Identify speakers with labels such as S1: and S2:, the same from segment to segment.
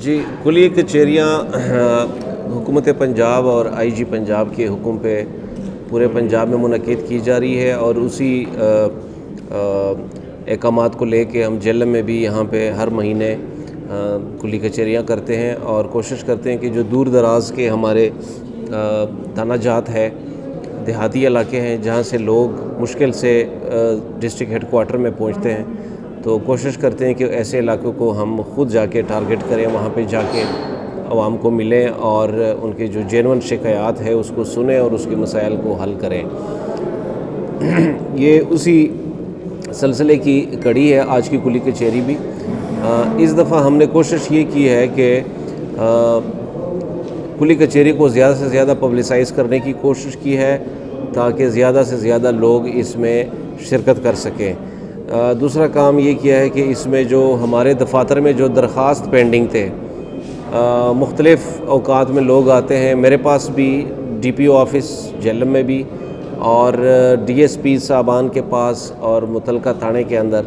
S1: جی کلی کچہریاں حکومت پنجاب اور آئی جی پنجاب کے حکم پہ پورے پنجاب میں منعقد کی جا رہی ہے، اور اسی احکامات کو لے کے ہم جیلم میں بھی یہاں پہ ہر مہینے کلی کچہریاں کرتے ہیں، اور کوشش کرتے ہیں کہ جو دور دراز کے ہمارے تانہ جات ہے، دیہاتی علاقے ہیں جہاں سے لوگ مشکل سے ڈسٹرکٹ ہیڈ کوارٹر میں پہنچتے ہیں، تو کوشش کرتے ہیں کہ ایسے علاقوں کو ہم خود جا کے ٹارگٹ کریں، وہاں پہ جا کے عوام کو ملیں اور ان کے جو جینون شکایات ہے اس کو سنیں اور اس کے مسائل کو حل کریں۔ یہ اسی سلسلے کی کڑی ہے آج کی کلی کچہری بھی۔ اس دفعہ ہم نے کوشش یہ کی ہے کہ کلی کچہری کو زیادہ سے زیادہ پبلسائز کرنے کی کوشش کی ہے تاکہ زیادہ سے زیادہ لوگ اس میں شرکت کر سکیں۔ دوسرا کام یہ کیا ہے کہ اس میں جو ہمارے دفاتر میں جو درخواست پینڈنگ تھے، مختلف اوقات میں لوگ آتے ہیں، میرے پاس بھی D P O office Jhelum میں بھی اور ڈی ایس پی صاحبان کے پاس اور متعلقہ تھانے کے اندر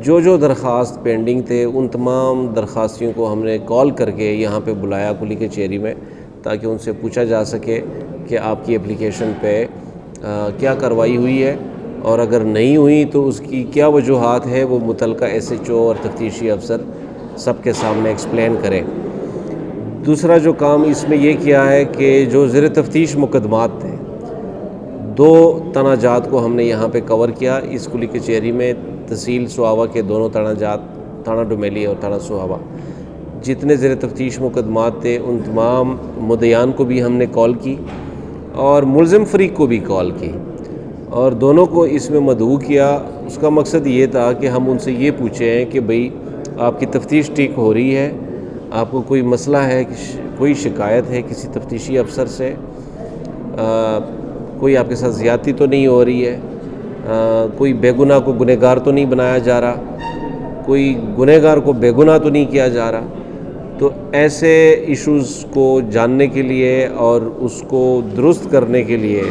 S1: جو درخواست پینڈنگ تھے، ان تمام درخواستیوں کو ہم نے کال کر کے یہاں پہ بلایا کلی کچہری میں، تاکہ ان سے پوچھا جا سکے کہ آپ کی اپلیکیشن پہ کیا کارروائی ہوئی ہے، اور اگر نہیں ہوئی تو اس کی کیا وجوہات ہے، وہ متعلقہ ایس ایچ او اور تفتیشی افسر سب کے سامنے ایکسپلین کریں۔ دوسرا جو کام اس میں یہ کیا ہے کہ جو زیر تفتیش مقدمات تھے، 2 تانہ جات کو ہم نے یہاں پہ کور کیا اس کلی کچہری میں۔ تحصیل سوہاوا کے دونوں تانہ جات، تھانہ ڈومیلی اور تھانہ سوہاوا، جتنے زیر تفتیش مقدمات تھے ان تمام مدعیان کو بھی ہم نے کال کی اور ملزم فریق کو بھی کال کی، اور دونوں کو اس میں مدعو کیا۔ اس کا مقصد یہ تھا کہ ہم ان سے یہ پوچھیں کہ بھئی آپ کی تفتیش ٹھیک ہو رہی ہے، آپ کو کوئی مسئلہ ہے، کوئی شکایت ہے کسی تفتیشی افسر سے، کوئی آپ کے ساتھ زیادتی تو نہیں ہو رہی ہے، کوئی بے گناہ کو گنہگار تو نہیں بنایا جا رہا، کوئی گنہگار کو بے گناہ تو نہیں کیا جا رہا۔ تو ایسے ایشوز کو جاننے کے لیے اور اس کو درست کرنے کے لیے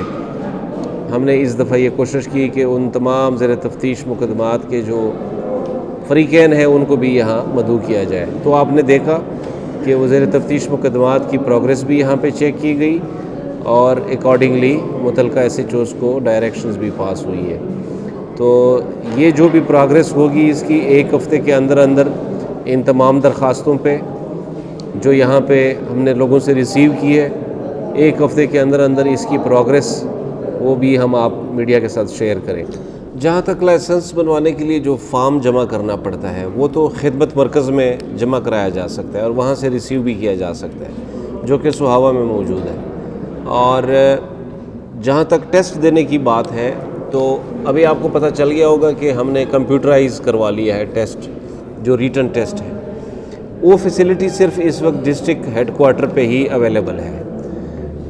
S1: ہم نے اس دفعہ یہ کوشش کی کہ ان تمام زیر تفتیش مقدمات کے جو فریقین ہیں ان کو بھی یہاں مدعو کیا جائے۔ تو آپ نے دیکھا کہ وہ زیر تفتیش مقدمات کی پروگریس بھی یہاں پہ چیک کی گئی، اور اکارڈنگلی متعلقہ ایس ایچ اوز کو ڈائریکشنز بھی پاس ہوئی ہے۔ تو یہ جو بھی پروگریس ہوگی اس کی 1 ہفتے کے اندر ان تمام درخواستوں پہ جو یہاں پہ ہم نے لوگوں سے ریسیو کی ہے، 1 ہفتے کے اندر اس کی پروگریس وہ بھی ہم آپ میڈیا کے ساتھ شیئر کریں۔ جہاں تک لائسنس بنوانے کے لیے جو فارم جمع کرنا پڑتا ہے وہ تو خدمت مرکز میں جمع کرایا جا سکتا ہے اور وہاں سے ریسیو بھی کیا جا سکتا ہے، جو کہ سوہاوا میں موجود ہے۔ اور جہاں تک ٹیسٹ دینے کی بات ہے تو ابھی آپ کو پتہ چل گیا ہوگا کہ ہم نے کمپیوٹرائز کروا لیا ہے ٹیسٹ، جو ریٹن ٹیسٹ ہے۔ وہ فیسلٹی صرف اس وقت ڈسٹرکٹ ہیڈ کوارٹر پہ ہی اویلیبل ہے،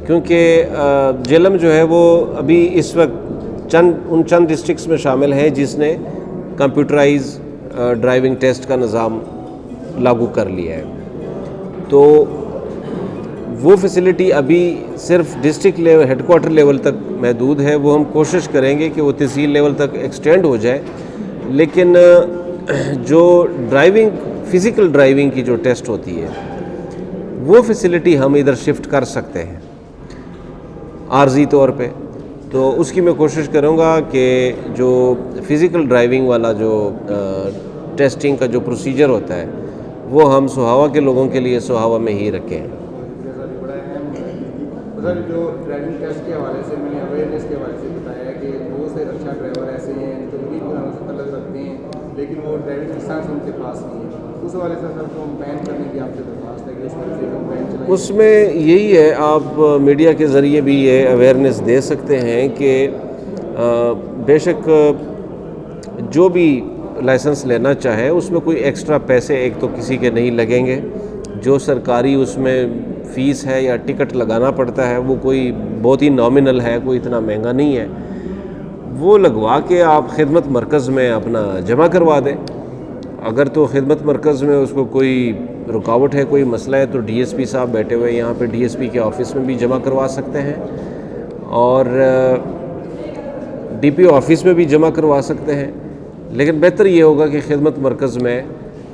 S1: کیونکہ جیلم جو ہے وہ ابھی اس وقت چند ڈسٹرکٹس میں شامل ہے جس نے کمپیوٹرائز ڈرائیونگ ٹیسٹ کا نظام لاگو کر لیا ہے۔ تو وہ فیسلٹی ابھی صرف district level headquarter level تک محدود ہے، وہ ہم کوشش کریں گے کہ وہ تحصیل لیول تک ایکسٹینڈ ہو جائے، لیکن جو فزیکل ڈرائیونگ کی جو ٹیسٹ ہوتی ہے وہ فیسلٹی ہم ادھر شفٹ کر سکتے ہیں عارضی طور پہ۔ تو اس کی میں کوشش کروں گا کہ جو فزیکل ڈرائیونگ والا جو ٹیسٹنگ کا جو پروسیجر ہوتا ہے وہ ہم سوہاوا کے لوگوں کے لیے سوہاوا میں ہی رکھیں۔
S2: سر جو ڈرائیونگ ٹیسٹ کے حوالے سے میں نے اویئرنیس کے حوالے سے بتایا کہ بہت سے اچھا ڈرائیور ایسے ہیں جو بھی گناہوں سے تعلق رکھتے ہیں لیکن وہ ڈرائیونگ لائسنس ان کے پاس نہیں ہے، اس حوالے سے سر کمپین کرنے کی آپ سے درخواست ہے کہ اس حوالے سے کمپین چلائیں۔
S1: اس میں یہی ہے، آپ میڈیا کے ذریعے بھی یہ اویئرنیس دے سکتے ہیں کہ بے شک جو بھی لائسنس لینا چاہے اس میں کوئی ایکسٹرا پیسے ایک تو کسی کے نہیں لگیں گے، جو سرکاری اس میں فیس ہے یا ٹکٹ لگانا پڑتا ہے وہ کوئی بہت ہی نامنل ہے، کوئی اتنا مہنگا نہیں ہے، وہ لگوا کے آپ خدمت مرکز میں اپنا جمع کروا دیں۔ اگر تو خدمت مرکز میں اس کو کوئی رکاوٹ ہے، کوئی مسئلہ ہے، تو ڈی ایس پی صاحب بیٹھے ہوئے یہاں پہ ڈی ایس پی کے آفس میں بھی جمع کروا سکتے ہیں، اور ڈی پی او آفس میں بھی جمع کروا سکتے ہیں، لیکن بہتر یہ ہوگا کہ خدمت مرکز میں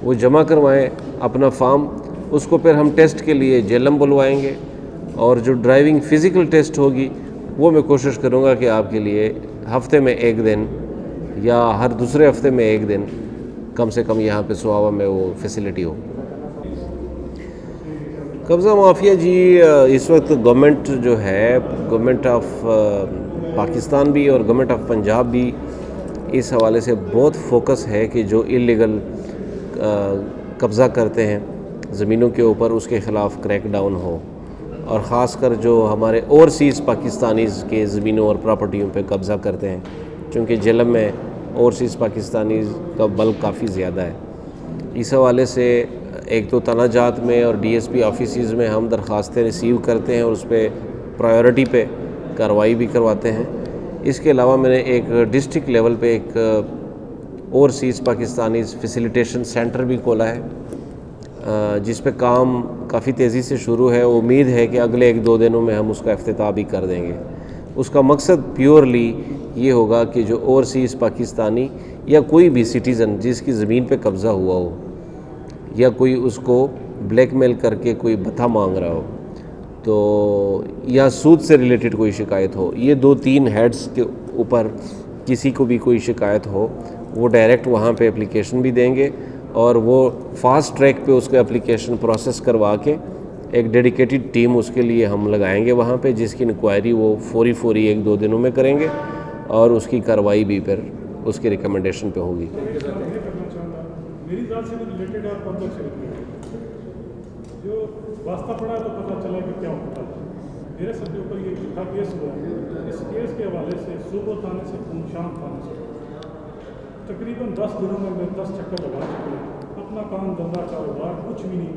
S1: وہ جمع کروائیں اپنا فارم، اس کو پھر ہم ٹیسٹ کے لیے جیلم بلوائیں گے، اور جو ڈرائیونگ فزیکل ٹیسٹ ہوگی وہ میں کوشش کروں گا کہ آپ کے لیے ہفتے میں ایک دن یا ہر دوسرے ہفتے میں ایک دن کم سے کم یہاں پہ سواوا میں وہ فیسلٹی ہو۔ قبضہ مافیا جی، اس وقت گورنمنٹ جو ہے، گورنمنٹ آف پاکستان بھی اور گورنمنٹ آف پنجاب بھی اس حوالے سے بہت فوکس ہے کہ جو اللیگل قبضہ کرتے ہیں زمینوں کے اوپر، اس کے خلاف کریک ڈاؤن ہو، اور خاص کر جو ہمارے اوورسیز پاکستانیز کے زمینوں اور پراپرٹیوں پہ قبضہ کرتے ہیں، چونکہ جیلم میں اوورسیز پاکستانیز کا بلک کافی زیادہ ہے۔ اس حوالے سے ایک تو تناجات میں اور ڈی ایس پی آفیسز میں ہم درخواستیں ریسیو کرتے ہیں اور اس پہ پرائیورٹی پہ کارروائی بھی کرواتے ہیں۔ اس کے علاوہ میں نے ایک ڈسٹرکٹ لیول پہ ایک اوورسیز پاکستانیز فیسیلیٹیشن سینٹر بھی کھولا ہے، جس پہ کام کافی تیزی سے شروع ہے۔ امید ہے کہ اگلے 1-2 دنوں میں ہم اس کا افتتاح بھی کر دیں گے۔ اس کا مقصد پیورلی یہ ہوگا کہ جو اوورسیز پاکستانی یا کوئی بھی سٹیزن جس کی زمین پہ قبضہ ہوا ہو، یا کوئی اس کو بلیک میل کر کے کوئی بھتہ مانگ رہا ہو، تو یا سود سے ریلیٹڈ کوئی شکایت ہو، یہ 2-3 ہیڈز کے اوپر کسی کو بھی کوئی شکایت ہو، وہ ڈائریکٹ وہاں پہ اپلیکیشن بھی دیں گے، اور وہ فاسٹ ٹریک پہ اس کا اپلیکیشن پروسیس کروا کے ایک ڈیڈیکیٹڈ ٹیم اس کے لیے ہم لگائیں گے وہاں پہ، جس کی انکوائری وہ فوری 1-2 دنوں میں کریں گے، اور اس کی کارروائی بھی پھر اس کی ریکمنڈیشن پہ ہوگی۔
S3: میری ذات سے ریلیٹڈ اور پبلک سے ریلیٹڈ جو واسطہ پڑا تو پتہ چلا کہ کیا ہوتا ہے۔ میرے سب کے اوپر یہ جھوٹا کیس ہوا ہے، اس کیس کے حوالے سے صوبہ تھانے سے شام تھانے سے تقریباً 10 دنوں میں 10 چکر لگا چکے ہیں۔ اپنا کام دھندا کاروبار کچھ بھی نہیں،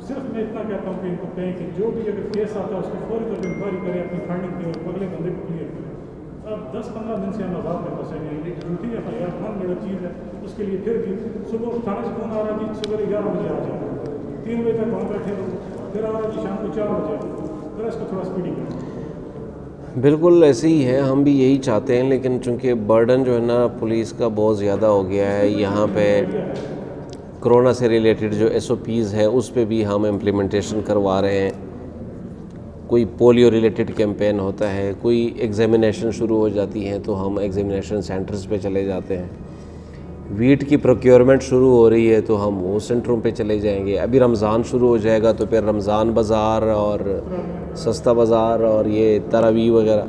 S3: صرف میں اتنا کہتا ہوں کہ ان کو کہیں کہ جو بھی اگر کیس آتا ہے اس کی فوری طور پہ انکوائری کرے، اپنی فنڈنگ کی اور اگلے بندے کو کلیئر کرے۔ اب 10-15 دن سے ہم آزاد میں پھنسے ہیں، جھوٹی ایف آئی آر بہت بڑا چیز ہے، اس کے لیے پھر بھی صبح تھانے سے فون آ رہا جی صبح 11 بجے آ جاؤ، 3 بجے تک وہاں بیٹھے رہو، پھر آ رہا جی شام کو 4 بجے آؤ، پھر اس کو تھوڑا اسپیڈی کریں۔
S1: بالکل ایسے ہی ہے، ہم بھی یہی چاہتے ہیں، لیکن چونکہ برڈن جو ہے نا پولیس کا بہت زیادہ ہو گیا ہے، یہاں پہ کرونا سے ریلیٹڈ جو SOPs ہے اس پہ بھی ہم امپلیمنٹیشن کروا رہے ہیں۔ کوئی پولیو ریلیٹڈ کیمپین ہوتا ہے، کوئی ایگزامینیشن شروع ہو جاتی ہیں تو ہم ایگزامینیشن سینٹرز پہ چلے جاتے ہیں۔ ویٹ کی پروکیورمنٹ شروع ہو رہی ہے تو ہم وہ سینٹروں پہ چلے جائیں گے۔ ابھی رمضان شروع ہو جائے گا تو پھر رمضان بازار اور سستا بازار اور یہ تراویح وغیرہ،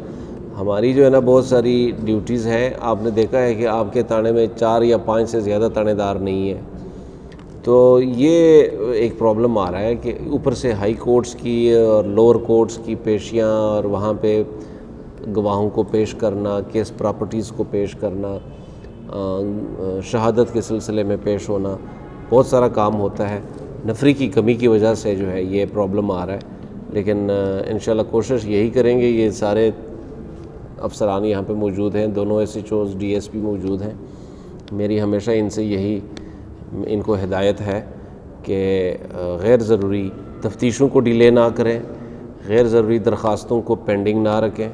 S1: ہماری جو ہے نا بہت ساری ڈیوٹیز ہیں۔ آپ نے دیکھا ہے کہ آپ کے تانے میں 4 یا 5 سے زیادہ تانے دار نہیں ہیں، تو یہ ایک پرابلم آ رہا ہے کہ اوپر سے ہائی کورٹس کی اور لوور کورٹس کی پیشیاں، اور وہاں پہ گواہوں کو پیش کرنا، کیس پراپرٹیز کو پیش کرنا، شہادت کے سلسلے میں پیش ہونا، بہت سارا کام ہوتا ہے۔ نفری کی کمی کی وجہ سے جو ہے یہ پرابلم آ رہا ہے، لیکن انشاءاللہ کوشش یہی کریں گے۔ یہ سارے افسران یہاں پہ موجود ہیں، دونوں SHOs DSP موجود ہیں۔ میری ہمیشہ ان سے یہی ان کو ہدایت ہے کہ غیر ضروری تفتیشوں کو ڈیلے نہ کریں، غیر ضروری درخواستوں کو پینڈنگ نہ رکھیں،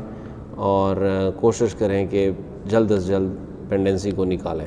S1: اور کوشش کریں کہ جلد از جلد پینڈنسی کو نکالیں۔